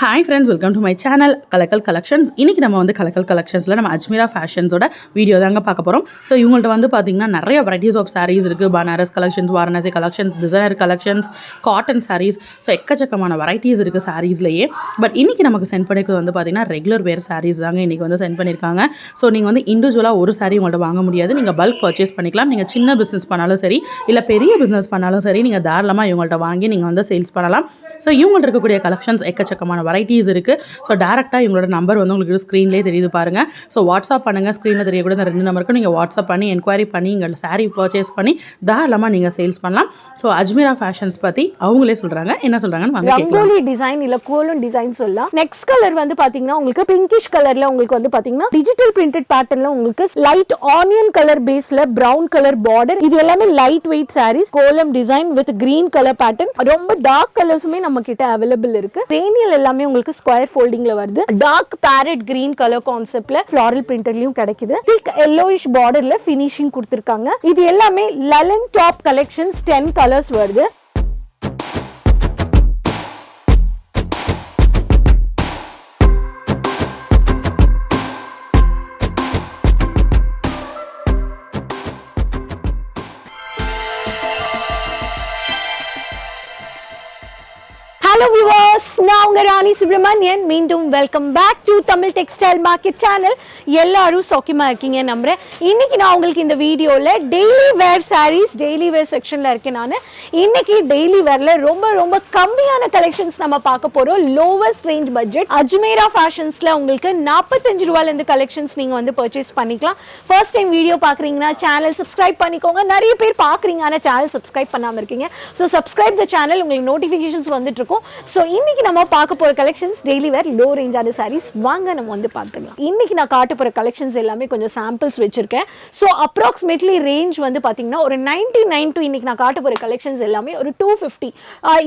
Hi friends, welcome to my channel Kalakkal collections. இன்றைக்கி நம்ம வந்து கலக்கல் கலெக்ஷன்ஸில் நம்ம அஜ்மீரா ஃபேஷன்ஸோட வீடியோ தாங்க பார்க்க போகிறோம். ஸோ இவங்கள்ட்ட வந்து பார்த்திங்கன்னா நிறைய வெரைட்டிஸ் ஆஃப் சாரீஸ் இருக்குது. Banaras collections, Varanasi collections, designer collections, cotton sarees, so எக்கச்சக்கமான வெரைட்டிஸ் இருக்குது சாரீஸ்லேயே. பட் இன்றைக்கி நமக்கு சென்ட் பண்ணிக்கிறது வந்து பார்த்திங்கன்னா ரெகுலர் வேர் சாரீஸ் தாங்க இன்றைக்கி வந்து சென்ட் பண்ணியிருக்காங்க. ஸோ நீங்கள் வந்து இண்டிவிஜுவலாக ஒரு சாரீ உங்கள்கிட்ட வாங்க முடியாது, நீங்கள் பல்க் பர்ச்சேஸ் பண்ணிக்கலாம். நீங்கள் சின்ன பிஸ்னஸ் பண்ணாலும் சரி, இல்லை பெரிய பிஸ்னஸ் பண்ணாலும் சரி, நீங்கள் தாராளமாக இவங்கள்ட்ட வாங்கி நீங்கள் வந்து சேல்ஸ் பண்ணலாம். ஸோ இவங்கள்ட்ட இருக்கக்கூடிய கலெக்ஷன்ஸ் எக்கச்சக்கமான வெரைட்டிஸ் இருக்குது. ஸோ டேரெக்டாக இவங்களோட நம்பர் வந்து உங்களுக்கு ஸ்க்ரீன்லேயே தெரியுது பாருங்கள். ஸோ வாட்ஸ்அப் பண்ணுங்கள். ஸ்க்ரீனில் தெரியக்கூடிய இந்த 2 நம்பருக்கு நீங்கள் வாட்ஸ்அப் பண்ணி என்கொயரி பண்ணி எங்கள் சாரீ பர்ச்சேஸ் பண்ணி தாராளமாக நீங்கள் சேல்ஸ் பண்ணலாம். ஸோ அஜ்மீரா ஃபேஷன்ஸ் பற்றி அவங்களே சொல்கிறாங்க, என்ன சொல்கிறாங்கன்னு ரங்கோலி டிசைன் இல்லை கோலம் டிசைன் சொல்லலாம். நெக்ஸ்ட் கலர் வந்து பார்த்தீங்கன்னா உங்களுக்கு பிங்கிஷ் கலரில் உங்களுக்கு வந்து பார்த்தீங்கன்னா டிஜிட்டல் பிரிண்டட் பேட்டர்னில் உங்களுக்கு லைட் ஆனியன் கலர் பேஸில் ப்ரௌன் கலர் பார்டர். இது எல்லாமே லைட் வெயிட் சாரீஸ். கோலம் design with green colour pattern. ரொம்ப டார்க் கலர்ஸுமே நம்ம கிட்ட அவைலபிள் இருக்கு. ரேனியல் எல்லாமே உங்களுக்கு ஸ்கொயர் ஃபோல்டிங்ல வருது. டார்க் பேரட் கிரீன் கலர் கான்செப்ட்ல ஃப்ளாரல் பிரிண்டர்லயும் கிடைக்குது. திக் yellowish பார்டர்ல ஃபினிஷிங் கொடுத்திருக்காங்க. இது எல்லாமே லெலன் டாப் கலெக்ஷன்ஸ் 10 கலர்ஸ் வருது. Hello viewers, நான் உங்க ராணி சுப்ரமணியன். மீண்டும் welcome back to Tamil textile market channel. எல்லாரும் சௌக்கியமா இருக்கீங்க நம்புறேன். இன்னைக்கு நான் உங்களுக்கு இந்த வீடியோல daily wear sarees, daily wear செக்ஷன்ல இருக்கேன் நான். இன்னைக்கு டெய்லி வேர்ல ரொம்ப கம்மியான கலெக்ஷன்ஸ் நம்ம பார்க்க போறோம். லோவஸ்ட் ரேஞ்ச் பட்ஜெட் அஜ்மீரா ஃபேஷன்ஸ்ல உங்களுக்கு 45 ரூபாயில இருந்து கலெக்ஷன்ஸ் நீங்க வந்து பர்ச்சேஸ் பண்ணிக்கலாம். ஃபர்ஸ்ட் டைம் வீடியோ பாக்குறீங்கன்னா சேனல் சப்ஸ்கிரைப் பண்ணிக்கோங்க. நிறைய பேர் பாக்குறீங்க ஆனா சேனல் சப்ஸ்கிரைப் பண்ணாம இருக்கீங்க. ஸோ சப்ஸ்கிரைப் த சேனல், உங்களுக்கு நோட்டிஃபிகேஷன்ஸ் வந்துட்டு இருக்கும். ஸோ இன்னைக்கு நம்ம பார்க்க போகிற கலெக்ஷன்ஸ் டெய்லி வேர் லோ ரேஞ்சான சாரீஸ். வாங்க நம்ம வந்து பார்த்துக்கலாம். இன்னைக்கு நான் காட்ட போகிற கலெக்ஷன்ஸ் எல்லாமே கொஞ்சம் சாம்பிள்ஸ் வச்சிருக்கேன். ஸோ அப்ராக்சிமேட்லி ரேஞ்ச் வந்து பார்த்தீங்கன்னா ஒரு 99 டு இன்னைக்கு நான் காட்ட போகிற கலெக்ஷன்ஸ் எல்லாமே ஒரு 250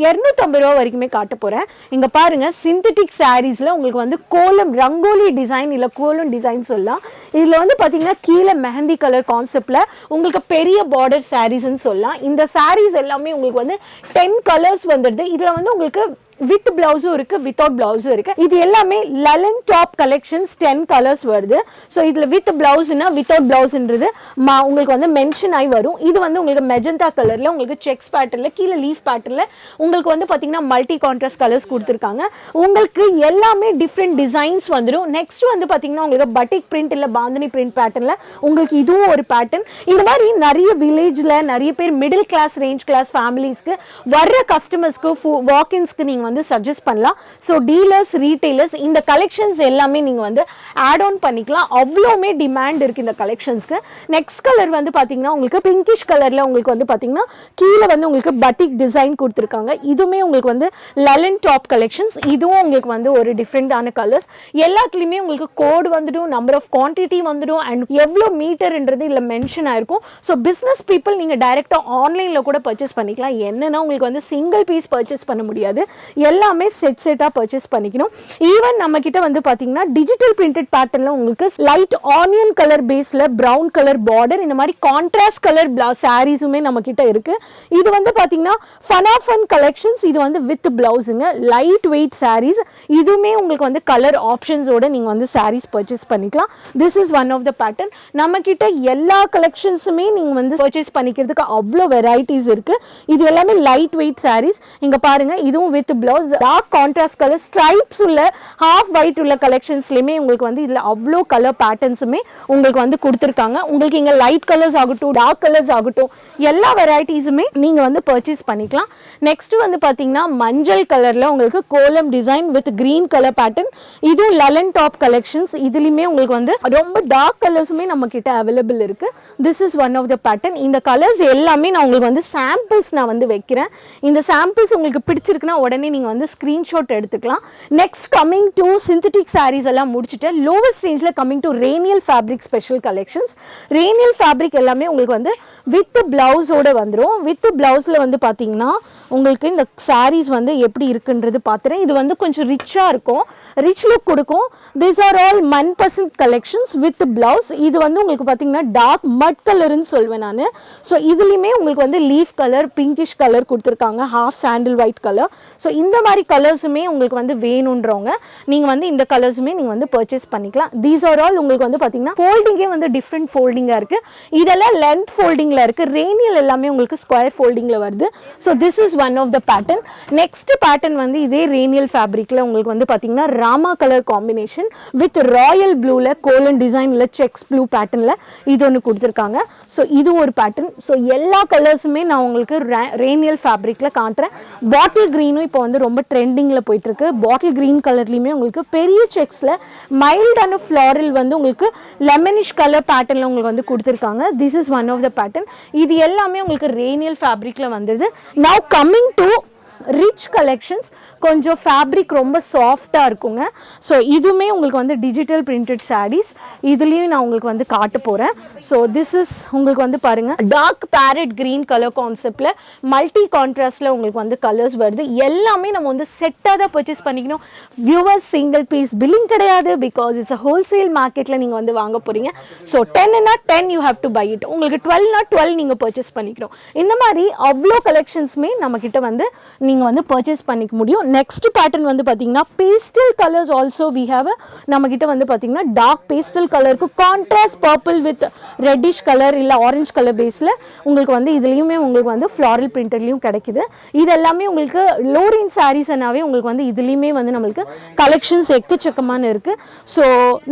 250 ரூபா வரைக்குமே காட்ட போகிறேன். இங்கே பாருங்க, சிந்தட்டிக் சாரீஸில் உங்களுக்கு வந்து கோலம் ரங்கோலி டிசைன் இல்லை கோலம் டிசைன் சொல்லலாம். இதில் வந்து பார்த்தீங்கன்னா கீழே மெஹந்தி கலர் கான்செப்டில் உங்களுக்கு பெரிய பார்டர் சாரீஸ்ன்னு சொல்லலாம். இந்த சாரீஸ் எல்லாமே உங்களுக்கு வந்து 10 கலர்ஸ் வந்துடுது. இதில் வந்து உங்களுக்கு வித் பிளவுஸும் இருக்கு, வித்தவுட் பிளவுஸும் இருக்கு. இது எல்லாமே லெலன் டாப் கலெக்ஷன்ஸ் 10 கலர்ஸ் வருது. ஸோ இதுல வித் பிளவுஸ்னா வித்தவுட் பிளவுஸ்ன்றது உங்களுக்கு வந்து மென்ஷன் ஆகி வரும். இது வந்து உங்களுக்கு மெஜந்தா கலர்ல உங்களுக்கு செக்ஸ் பேட்டர்ல கீழே லீஃப் பேட்டர்ல உங்களுக்கு வந்து பாத்தீங்கன்னா மல்டி கான்ட்ராஸ்ட் கலர்ஸ் கொடுத்துருக்காங்க. உங்களுக்கு எல்லாமே டிஃப்ரெண்ட் டிசைன்ஸ் வந்துடும். நெக்ஸ்ட் வந்து பாத்தீங்கன்னா உங்களுக்கு பட்டிக் பிரிண்ட் இல்ல பாந்தினி பிரிண்ட் பேட்டர்ன்ல உங்களுக்கு இதுவும் ஒரு பேட்டர்ன். இந்த மாதிரி நிறைய வில்லேஜ்ல நிறைய பேர் மிடில் கிளாஸ் ரேஞ்ச் கிளாஸ் ஃபேமிலிஸ்க்கு வர்ற கஸ்டமர்ஸ்க்கு வாக்கின்ஸ்க்கு நீங்க வந்து சஜஸ்ட் பண்ணலாம். ஸோ டீலர்ஸ் ரீட்டைலர்ஸ் இந்த கலெக்ஷன்ஸ் எல்லாமே நீங்கள் வந்து ஆட் ஆன் பண்ணிக்கலாம். அவ்வளோமே டிமாண்ட் இருக்குது இந்த கலெக்ஷன்ஸ்க்கு. நெக்ஸ்ட் கலர் வந்து பார்த்தீங்கன்னா உங்களுக்கு பிங்கிஷ் கலரில் உங்களுக்கு வந்து பார்த்தீங்கன்னா கீழே வந்து உங்களுக்கு பட்டிக் டிசைன் கொடுத்துருக்காங்க. இதுவுமே உங்களுக்கு வந்து லெலன் டாப் கலெக்ஷன்ஸ். இதுவும் உங்களுக்கு வந்து ஒரு டிஃப்ரெண்டான கலர்ஸ். எல்லாத்துலேயுமே உங்களுக்கு கோடு வந்துடும், நம்பர் ஆஃப் குவான்டிட்டி வந்துடும், அண்ட் எவ்வளோ மீட்டர்ன்றது இல்லை மென்ஷன் ஆயிருக்கும். ஸோ பிஸ்னஸ் பீப்புள் நீங்கள் டைரெக்டாக ஆன்லைனில் கூட பர்ச்சேஸ் பண்ணிக்கலாம். என்னென்னா உங்களுக்கு வந்து சிங்கிள் பீஸ் பர்ச்சேஸ் பண்ண முடியாது, எல்லாமே செட்டாக பர்ச்சேஸ் பண்ணிக்கணும். ஈவன் நம்ம கிட்ட வந்து பார்த்தீங்கன்னா டிஜிட்டல் பிரிண்டட் பேட்டர்னில் உங்களுக்கு லைட் ஆனியன் கலர் பேஸில் ப்ரௌன் கலர் பார்டர் இந்த மாதிரி கான்ட்ராஸ்ட் கலர் சாரீஸுமே நம்ம கிட்ட இருக்கு. இது வந்து பார்த்தீங்கன்னா ஃபன் கலெக்ஷன்ஸ். இது வந்து வித் பிளவுஸுங்க, லைட் வெயிட் சாரீஸ். இதுவுமே உங்களுக்கு வந்து கலர் ஆப்ஷன்ஸோட நீங்கள் வந்து சாரீஸ் பர்ச்சேஸ் பண்ணிக்கலாம். This is one of the pattern. நம்ம கிட்ட எல்லா கலெக்ஷன்ஸுமே நீங்கள் வந்து பர்ச்சேஸ் பண்ணிக்கிறதுக்கு அவ்வளோ வெரைட்டிஸ் இருக்கு. இது எல்லாமே லைட் வெயிட் சாரீஸ். இங்கே பாருங்க, இதுவும் with blouse dark contrast colour stripes உள்ள ஹாஃப் ஒயிட் உள்ள கலெக்ஷன்ஸ்லயுமே உங்களுக்கு வந்து இதுல அவ்வளோ கலர் பேட்டர்ன்ஸுமே உங்களுக்கு வந்து கொடுத்துருக்காங்க. உங்களுக்கு இங்க லைட் கலர்ஸ் ஆகட்டும் டார்க் கலர்ஸ் ஆகட்டும் எல்லா வெரைட்டிஸுமே நீங்க வந்து பர்ச்சேஸ் பண்ணிக்கலாம். நெக்ஸ்ட் வந்து பாத்தீங்கன்னா மஞ்சள் கலர்ல உங்களுக்கு கோலம் design with green colour pattern. இதுவும் லெலன் டாப் கலெக்ஷன்ஸ். இதுலயுமே உங்களுக்கு வந்து ரொம்ப டார்க் கலர்ஸுமே நம்ம கிட்ட அவைலபிள் இருக்கு. This is one of the pattern. இந்த கலர்ஸ் எல்லாமே நான் உங்களுக்கு வந்து சாம்பிள்ஸ் நான் வந்து வைக்கிறேன். இந்த சாம்பிள்ஸ் உங்களுக்கு பிடிச்சிருக்குன்னா உடனே நீங்க வந்து ஸ்கிரீன்ஷாட் எடுத்துக்கலாம். Next coming to synthetic sarees எல்லாம் முடிச்சுட்டு லோவஸ்ட் ரேஞ்சில் கமிங் டு ரேனியல் ஃபேப்ரிக் ஸ்பெஷல் கலெக்ஷன்ஸ். ரேனியல் ஃபேப்ரிக் எல்லாமே உங்களுக்கு வந்து வித் பிளவுஸோட வந்துடும். வித் பிளவுஸில் வந்து பார்த்தீங்கன்னா உங்களுக்கு இந்த sarees வந்து எப்படி இருக்குன்றது பார்த்துறேன். இது வந்து கொஞ்சம் ரிச்சாக இருக்கும், ரிச் லுக் கொடுக்கும். These are all 1% collections with blouse. இது வந்து உங்களுக்கு பார்த்தீங்கன்னா டார்க் மட் கலர்னு சொல்வேன் நான். ஸோ இதுலேயுமே உங்களுக்கு வந்து லீஃப் கலர், பிங்கிஷ் கலர் கொடுத்துருக்காங்க, ஹாஃப் சாண்டில் ஒயிட் கலர். ஸோ இந்த மாதிரி கலர்ஸுமே உங்களுக்கு வந்து வேணுன்றவங்க நீங்கள் வந்து இந்த கலர்ஸுமே நீங்கள் வந்து பர்ச்சேஸ் பண்ணிக்கலாம். தீஸ் ஆர் ஆல் உங்களுக்கு வந்து பார்த்தீங்கன்னா ஃபோல்டிங்கே வந்து டிஃப்ரெண்ட் ஃபோல்டிங்காக இருக்குது. இதெல்லாம் லென்த் ஃபோல்டிங்கில் இருக்குது, ரேனியல் எல்லாமே உங்களுக்கு ஸ்கொயர் ஃபோல்டிங்கில் வருது. So this is one of the pattern. Next pattern வந்து இதே ரேனியல் ஃபேப்ரிக்கில் உங்களுக்கு வந்து பார்த்தீங்கன்னா ராமா கலர் காம்பினேஷன் வித் ராயல் ப்ளூவில் கோலன் டிசைனில் செக்ஸ் ப்ளூ பேட்டர்னில் இது ஒன்று கொடுத்துருக்காங்க. ஸோ இது ஒரு பேட்டர்ன். ஸோ எல்லா கலர்ஸுமே நான் உங்களுக்கு ரேனியல் ஃபேப்ரிக்கில் காட்டுறேன். பாட்டில் க்ரீனும் இப்போ வந்து ரொம்ப ட்ரெண்டிங்கில் போயிட்டுருக்கு. பாட்டில் க்ரீன் கலர்லேயுமே உங்களுக்கு பெரிய செக்ஸில் மைல்டான ஃப்ளாரல் வந்து உங்களுக்கு லெமனிஷ் கலர் பேட்டர்னில் உங்களுக்கு வந்து கொடுத்துருக்காங்க. This is one of the pattern. இது எல்லாமே உங்களுக்கு ரேனியல் ஃபேப்ரிக்கில் வந்தது. Now coming to rich collections, கொஞ்சம் ஃபேப்ரிக் ரொம்ப சாஃப்டாக இருக்குங்க. ஸோ இதுவுமே உங்களுக்கு வந்து டிஜிட்டல் பிரிண்டட் சாரீஸ். இதுலேயும் நான் உங்களுக்கு வந்து காட்ட போகிறேன். ஸோ திஸ் இஸ் உங்களுக்கு வந்து பாருங்கள், டார்க் பேரட் க்ரீன் கலர் கான்செப்டில் மல்டி கான்ட்ராஸ்டில் உங்களுக்கு வந்து கலர்ஸ் வருது. எல்லாமே நம்ம வந்து செட்டாக தான் பர்ச்சேஸ் பண்ணிக்கணும். வியூவர்ஸ் சிங்கிள் பீஸ் பில்லிங் கிடையாது, பிகாஸ் இட்ஸ் அ ஹோல்சேல் மார்க்கெட்டில் நீங்கள் வந்து வாங்க போகிறீங்க. ஸோ 10னா 10 you have to buy it. உங்களுக்கு 12னா 12 நீங்கள் பர்ச்சேஸ் பண்ணிக்கணும். இந்த மாதிரி அவ்வளோ கலெக்ஷன்ஸுமே நம்மக்கிட்ட வந்து நீங்கள் வந்து பர்ச்சேஸ் பண்ணிக்க முடியும். நெக்ஸ்ட் பேட்டர்ன் வந்து பார்த்தீங்கன்னா pastel colours also we have. நம்மக்கிட்ட வந்து பார்த்தீங்கன்னா டார்க் பேஸ்டல் கலருக்கு contrast purple with reddish colour இல்லை ஆரஞ்சு கலர் பேஸில் உங்களுக்கு வந்து இதுலேயுமே உங்களுக்கு வந்து ஃப்ளாரல் பிரிண்டர்லேயும் கிடைக்குது. இது எல்லாமே உங்களுக்கு லோ ரேஞ்ச் சாரீஸ்னாவே உங்களுக்கு வந்து இதுலேயுமே வந்து நம்மளுக்கு கலெக்ஷன்ஸ் எக்கச்சக்கமான இருக்குது. ஸோ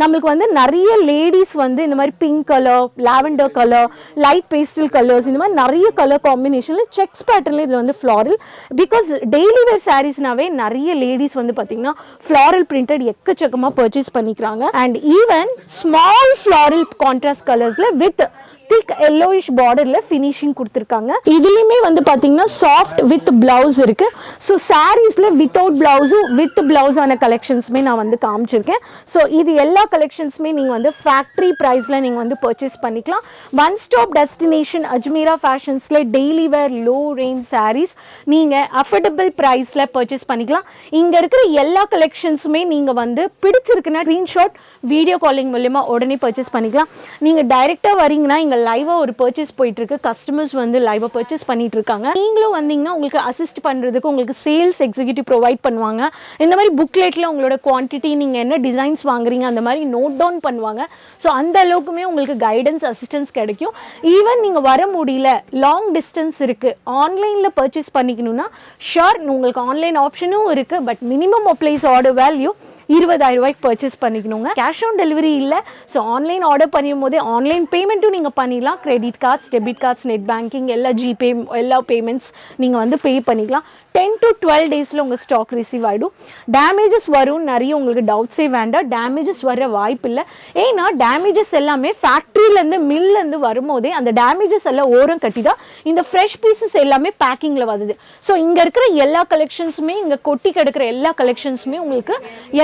நம்மளுக்கு வந்து நிறைய லேடிஸ் வந்து இந்த மாதிரி pink colour, lavender colour, light pastel colours, இந்த மாதிரி நிறைய கலர் காம்பினேஷனில் செக்ஸ் பேட்டர்னில் இதில் வந்து ஃப்ளாரல். பிகாஸ் டெய்லி வேர் சாரீஸ்னாவே நிறைய லேடிஸ் வந்து பார்த்தீங்கன்னா ஃப்ளாரல் பிரிண்டட் எக்கச்சக்கமாக பர்ச்சேஸ் பண்ணிக்கிறாங்க. And even small floral contrast கலர்ஸில் வித் திக் எல்லோயிஷ் பார்டரில் ஃபினிஷிங் கொடுத்துருக்காங்க. இதுலேயுமே வந்து பார்த்தீங்கன்னா சாஃப்ட் வித் பிளவுஸ் இருக்குது. ஸோ சாரீஸில் வித்தவுட் பிளவுஸும் வித் பிளவுஸான கலெக்ஷன்ஸுமே நான் வந்து காமிச்சிருக்கேன். ஸோ இது எல்லா கலெக்ஷன்ஸுமே நீங்கள் வந்து ஃபேக்ட்ரி ப்ரைஸில் நீங்கள் வந்து பர்ச்சேஸ் பண்ணிக்கலாம். ஒன் ஸ்டாப் டெஸ்டினேஷன் அஜ்மீரா ஃபேஷன்ஸில் daily wear low range sarees நீங்கள் அஃபோர்டபுள் ப்ரைஸில் பர்ச்சேஸ் பண்ணிக்கலாம். இங்கே இருக்கிற எல்லா கலெக்ஷன்ஸுமே நீங்கள் வந்து பிடிச்சிருக்குன்னா ஸ்க்ரீன்ஷாட் வீடியோ காலிங் மூலமா உடனே பர்ச்சேஸ் பண்ணிக்கலாம். நீங்கள் டைரெக்டாக வரீங்கன்னா இங்கே லைவாக ஒரு பர்ச்சேஸ் போயிட்டுருக்கு, கஸ்டமர்ஸ் வந்து லைவாக பர்ச்சேஸ் பண்ணிட்டு இருக்காங்க. நீங்களும் வந்தீங்கன்னா உங்களுக்கு அசிஸ்ட் பண்ணுறதுக்கு உங்களுக்கு சேல்ஸ் எக்ஸிக்யூட்டிவ் ப்ரொவைட் பண்ணுவாங்க. இந்த மாதிரி புக்லெட்டில் உங்களோட குவான்டிட்டி, நீங்கள் என்ன டிசைன்ஸ் வாங்குறீங்க அந்த மாதிரி நோட் டவுன் பண்ணுவாங்க. ஸோ அந்த அளவுக்குமே உங்களுக்கு கைடன்ஸ் அசிஸ்டன்ஸ் கிடைக்கும். ஈவன் நீங்கள் வர முடியல, லாங் டிஸ்டன்ஸ் இருக்குது, ஆன்லைனில் பர்ச்சேஸ் பண்ணிக்கணும்னா ஷோர் உங்களுக்கு ஆன்லைன் ஆப்ஷனும் இருக்குது. But minimum applies order value 20,000 ரூபாய்க்கு பர்ச்சேஸ் பண்ணிக்கணுங்க. கேஷ் ஆன் டெலிவரி இல்லை. ஸோ ஆன்லைன் ஆர்டர் பண்ணும் போதே ஆன்லைன் பேமெண்ட்டும் நீங்கள் பண்ணிடலாம். Credit cards, debit cards, net banking, எல்லா ஜிபே, எல்லா பேமெண்ட்ஸ் நீங்கள் வந்து பே பண்ணிக்கலாம். 10 to 12 டேஸில் உங்கள் ஸ்டாக் ரிசீவ் ஆகிடும். டேமேஜஸ் வரும், நிறைய உங்களுக்கு டவுட்ஸே வேண்டாம். டேமேஜஸ் வர வாய்ப்பு இல்லை. ஏன்னா டேமேஜஸ் எல்லாமே ஃபேக்ட்ரியிலேருந்து மில்லேருந்து வரும்போதே அந்த டேமேஜஸ் எல்லாம் ஓரம் கட்டி தான் இந்த ஃப்ரெஷ் பீசஸ் எல்லாமே பேக்கிங்கில் வருது. ஸோ இங்கே இருக்கிற எல்லா கலெக்ஷன்ஸுமே, இங்கே கொட்டி கிடக்கிற எல்லா கலெக்ஷன்ஸுமே உங்களுக்கு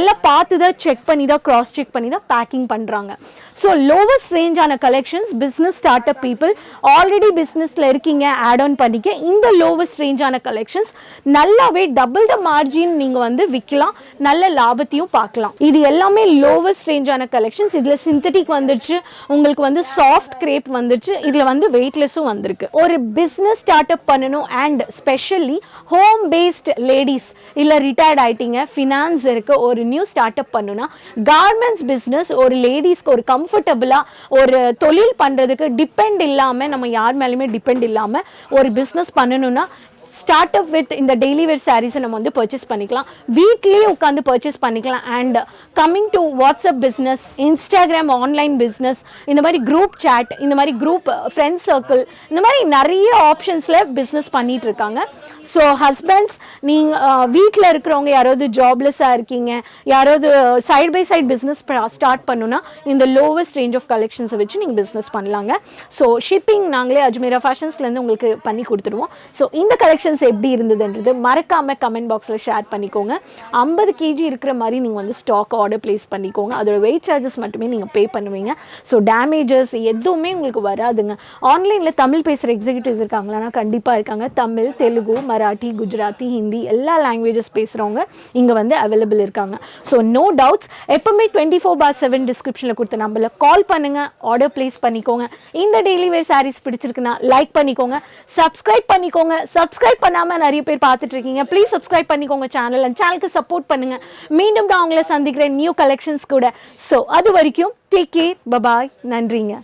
எல்லாம் பார்த்து தான் செக் பண்ணி தான், கிராஸ் செக் பண்ணி தான் பேக்கிங் பண்ணுறாங்க. ஸோ லோவஸ்ட் ரேஞ்சான collections business start up people already பிஸ்னஸில் இருக்கீங்க, ஆட் ஆன் பண்ணிக்க இந்த லோவஸ்ட் ரேஞ்சான கலெக்ஷன்ஸ் நல்லாவே டபுள் த மார்ஜின் நீங்கள் வந்து விற்கலாம், நல்ல லாபத்தையும் பார்க்கலாம். இது எல்லாமே லோவஸ்ட் ரேஞ்சான கலெக்ஷன்ஸ். இதில் சிந்தட்டிக் வந்துடுச்சு, உங்களுக்கு வந்து சாஃப்ட் கிரேப் வந்துடுச்சு, இதில் வந்து வெயிட்லெஸ்ஸும் வந்திருக்கு. ஒரு பிஸ்னஸ் ஸ்டார்ட் அப் பண்ணணும் and specially home based ladies இல்லை ரிட்டையர்ட் ஆகிட்டீங்க, ஃபினான்ஸ் இருக்குது, ஒரு நியூ ஸ்டார்ட் அப் பண்ணுன்னா கார்மெண்ட்ஸ் பிஸ்னஸ் ஒரு லேடிஸ்க்கு ஒரு கம்ஃபர்டபுளாக ஒரு தொழில் பண்ணுறதுக்கு டிபெண்ட் இல்லாமல், நம்ம யார் மேலேயுமே டிபெண்ட் இல்லாமல் ஒரு பிஸ்னஸ் பண்ணணும்னா ஸ்டார்ட் அப் வித் இந்த டெய்லி வேர் சாரீஸை நம்ம வந்து பர்ச்சேஸ் பண்ணிக்கலாம். வீட்லேயே உட்காந்து பர்ச்சேஸ் பண்ணிக்கலாம். And coming to WhatsApp business, Instagram online business, இந்த மாதிரி குரூப் சேட், இந்த மாதிரி குரூப் ஃப்ரெண்ட்ஸ் சர்க்கிள், இந்த மாதிரி நிறைய ஆப்ஷன்ஸில் பிஸ்னஸ் பண்ணிகிட்டு இருக்காங்க. ஸோ ஹஸ்பண்ட்ஸ், நீங்கள் வீட்டில் இருக்கிறவங்க யாராவது ஜாப்லெஸ்ஸாக இருக்கீங்க, யாராவது side by side business start பண்ணுன்னா இந்த லோவஸ்ட் ரேஞ்ச் ஆஃப் கலெக்ஷன்ஸை வச்சு நீங்கள் பிஸ்னஸ் பண்ணலாங்க. ஸோ ஷிப்பிங் நாங்களே அஜ்மீரா ஃபேஷன்ஸ்லேருந்து உங்களுக்கு பண்ணி கொடுத்துருவோம். ஸோ இந்த கலெக்ஷன் கலெக்ஷன்ஸ் எப்படி இருந்ததுன்றது மறக்காமல் கமெண்ட் பாக்ஸில் ஷேர் பண்ணிக்கோங்க. 50 kg இருக்கிற மாதிரி நீங்கள் வந்து ஸ்டாக் ஆர்டர் ப்ளேஸ் பண்ணிக்கோங்க. அதோட வெயிட் சார்ஜஸ் மட்டுமே நீங்கள் பே பண்ணுவீங்க. ஸோ டேமேஜஸ் எதுவுமே உங்களுக்கு வராதுங்க. ஆன்லைனில் தமிழ் பேசுகிற எக்ஸிக்யூட்டிவ்ஸ் இருக்காங்களான்னா கண்டிப்பாக இருக்காங்க. தமிழ், தெலுங்கு, மராட்டி, குஜராத்தி, ஹிந்தி எல்லா லாங்குவேஜஸ் பேசுகிறவங்க இங்கே வந்து அவைலபிள் இருக்காங்க. ஸோ நோ டவுட்ஸ், எப்போவுமே 24/7 டிஸ்கிரிப்ஷனில் கொடுத்த நம்பரில் கால் பண்ணுங்கள், ஆர்டர் ப்ளேஸ் பண்ணிக்கோங்க. இந்த டெய்லி வேர் சாரீஸ் பிடிச்சிருக்குன்னா லைக் பண்ணிக்கோங்க, சப்ஸ்கிரைப் பண்ணிக்கோங்க. சப்ஸ்கிரைப் பண்ணாமல் நிறைய பேர் பார்த்துட்டு இருக்கீங்க, ப்ளீஸ் சப்ஸ்கிரைப் பண்ணிக்கோங்க சேனல் அண்ட் சேனலுக்கு சப்போர்ட் பண்ணுங்கள். மீண்டும் நான் உங்களை சந்திக்கிறேன் நியூ கலெக்ஷன்ஸ் கூட. ஸோ அது வரைக்கும் டேக் கேர், பபாய், நன்றிங்க.